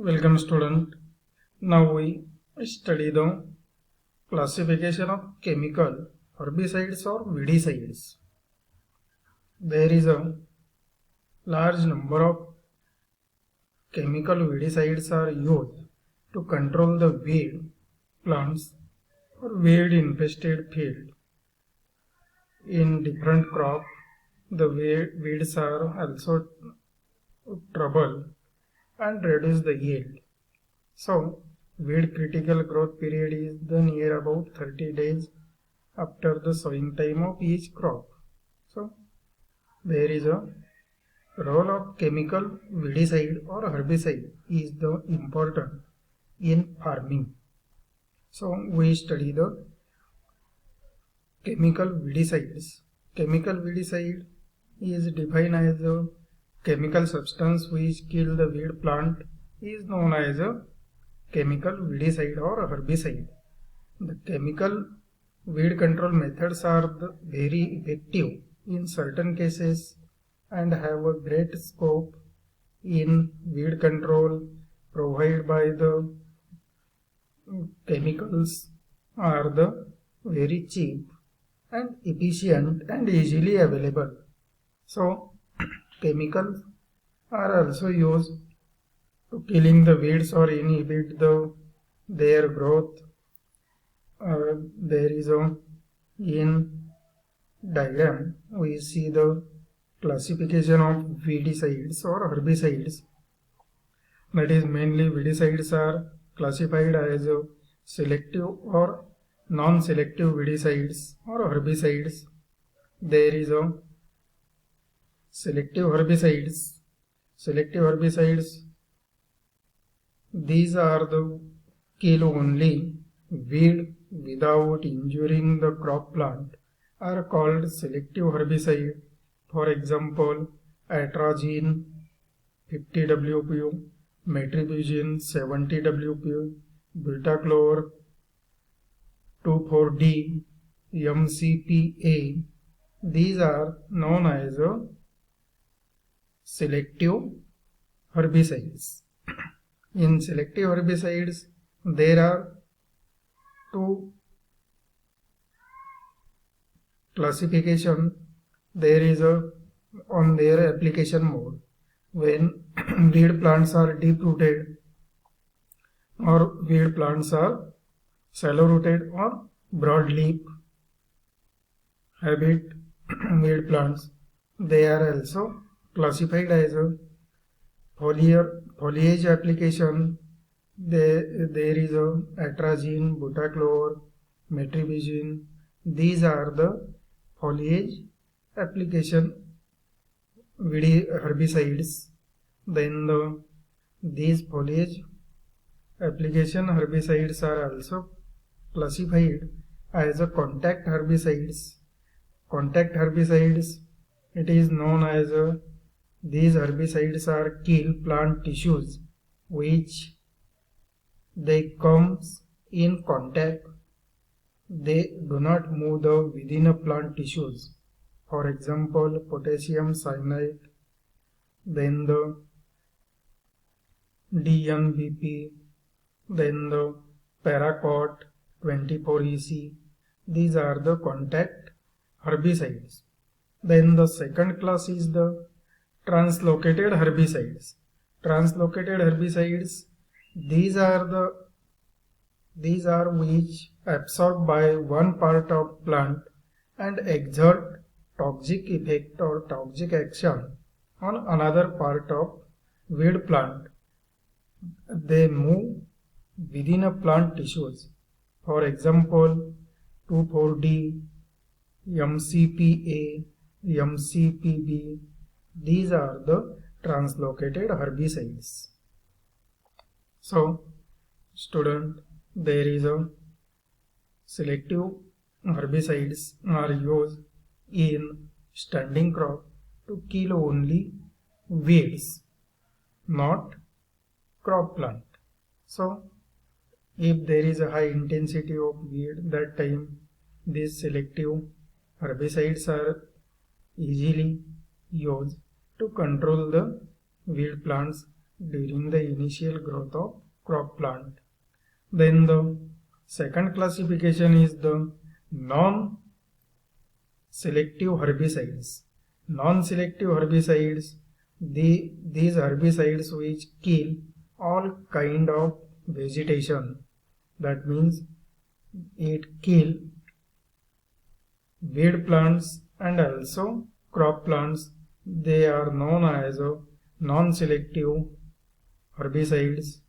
Welcome student. Now we study the classification of chemical herbicides or weedicides. There is a large number of chemical weedicides are used to control the weed plants or weed infested field. In different crop, the weeds are also trouble and reduce the yield. So, weed critical growth period is the near about 30 days after the sowing time of each crop. So, there is a role of chemical weedicide or herbicide is the important in farming. So, we study the chemical weedicides. Chemical weedicide is defined as a chemical substance which kill the weed plant is known as a chemical weedicide or herbicide. The chemical weed control methods are very effective in certain cases and have a great scope in weed control provided by the chemicals are the very cheap and efficient and easily available. So chemicals are also used to killing the weeds or inhibit their growth. There is a in diagram we see the classification of weedicides or herbicides. That is mainly weedicides are classified as selective or non-selective weedicides or herbicides. There is a selective herbicides. Selective herbicides, these are the kill only weed without injuring the crop plant are called selective herbicide. For example, atrazine 50 WPU, metribuzin 70 WPU, butachlor 2,4-D, MCPA. These are known as selective herbicides. In selective herbicides, there are two classification. There is on their application mode when weed plants are deep rooted or weed plants are shallow rooted or broadleaf habit weed plants. They are also classified as a foliage application. There is a atrazine, butachlor, metribuzin. These are the foliage application herbicides. Then these foliage application herbicides are also classified as a contact herbicides. Contact herbicides, it is known as these herbicides are kill plant tissues which they comes in contact. They do not move within a plant tissues. For example, potassium cyanide, then the DNBP, then the paraquat 24EC. These are the contact herbicides. Then the second class is the translocated herbicides. Translocated herbicides, these are which absorb by one part of plant and exert toxic effect or toxic action on another part of weed plant. They move within a plant tissues. For example, 2,4-D, MCPA, MCPB. These are the translocated herbicides. So, student, there is a selective herbicides are used in standing crop to kill only weeds, not crop plant. So, if there is a high intensity of weed, that time these selective herbicides are easily used to control the weed plants during the initial growth of crop plant. Then the second classification is the non-selective herbicides. Non-selective herbicides, these herbicides which kill all kind of vegetation. That means it kill weed plants and also crop plants. They are known as non-selective herbicides.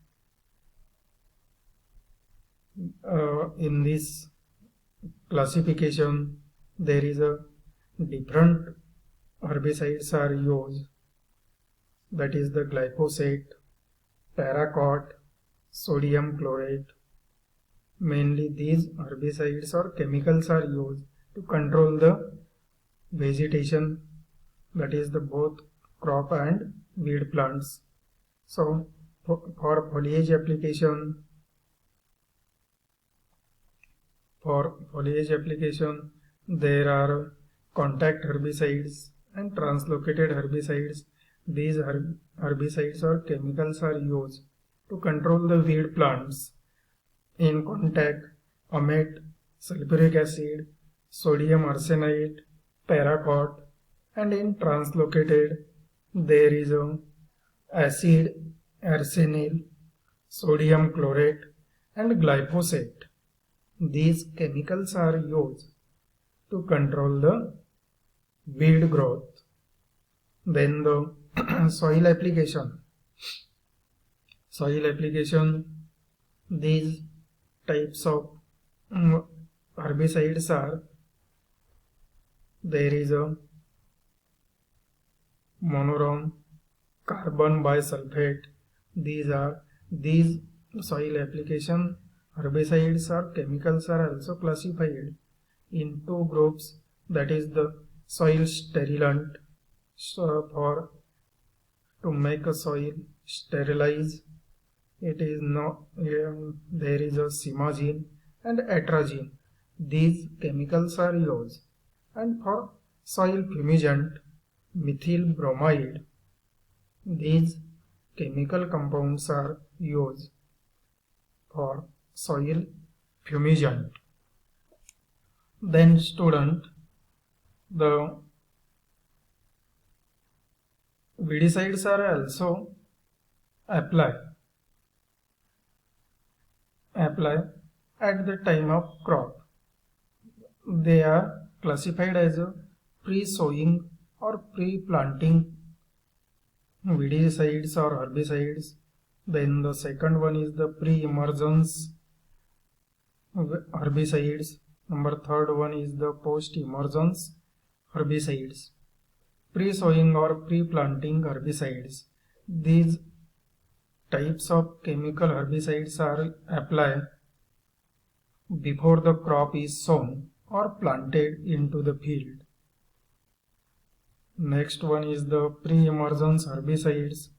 In this classification, there is a different herbicides are used. That is the glyphosate, paraquat, sodium chlorate. Mainly these herbicides or chemicals are used to control the vegetation, that is the both crop and weed plants. So for foliage application, there are contact herbicides and translocated herbicides. These herbicides or chemicals are used to control the weed plants. In contact, amate, sulfuric acid, sodium arsenate, paraquat, and in translocated there is acid, arsenal, sodium chlorate, and glyphosate. These chemicals are used to control the weed growth. Then the soil application. These types of herbicides are, there is a monorom, carbon bisulfate. These soil application herbicides or chemicals are also classified in two groups, that is the soil sterilant, so to make a soil sterilize, it is there is a simazine and atrazine. These chemicals are used. And for soil fumigant, methyl bromide, these chemical compounds are used for soil fumigant. Then student, the weedicides are also apply at the time of crop. They are classified as a pre-sowing or pre-planting weedicides or herbicides. Then the second one is the pre-emergence herbicides. Number third one is the post-emergence herbicides. Pre-sowing or pre-planting herbicides. These types of chemical herbicides are applied before the crop is sown or planted into the field. Next one is the pre-emergence herbicides.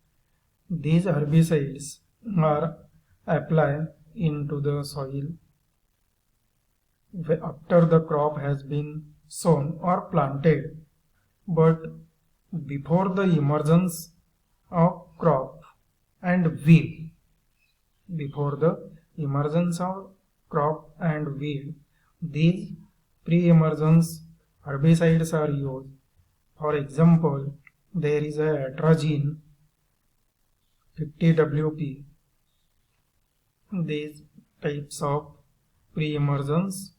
These herbicides are applied into the soil after the crop has been sown or planted, but before the emergence of crop and weed. Before the emergence of crop and weed, these pre-emergence herbicides are used. For example, there is a atrazine 50 WP. These types of pre-emergence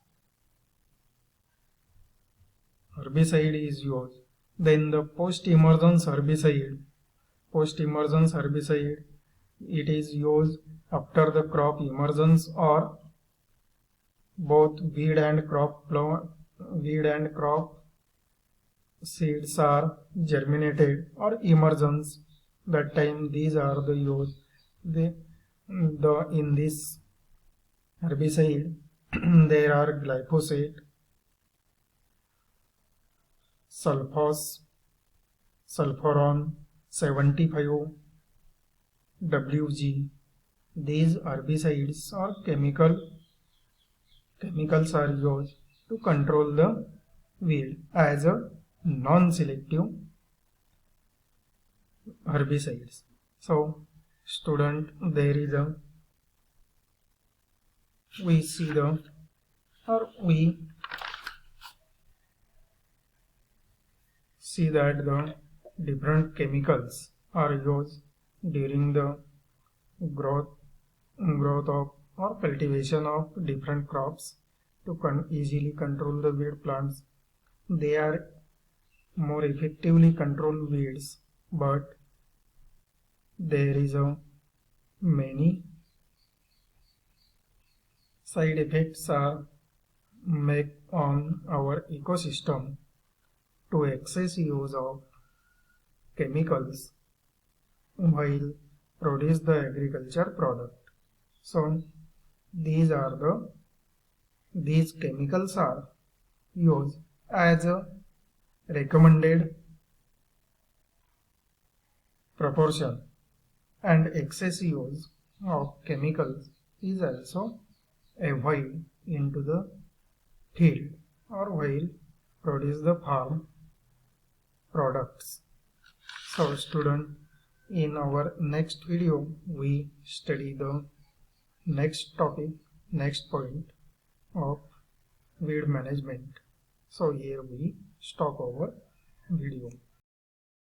herbicide is used. Then the post-emergence herbicide. It is used after the crop emergence or both weed and crop seeds are germinated or emergence. That time these are the use. In this herbicide there are glyphosate, sulforon 75 Wg. These herbicides or chemicals are used to control the weed as a non-selective herbicides. So student, there is a we see the or we see that the different chemicals are used during the growth of or cultivation of different crops to easily control the weed plants. They are more effectively control weeds, but there is a many side effects are make on our ecosystem to excess use of chemicals while produce the agriculture product. So these chemicals are used as a recommended proportion, and excess use of chemicals is also avoided into the field or while produce the farm products. So student, in our next video we study the next topic, next point of weed management. So here we stop our video.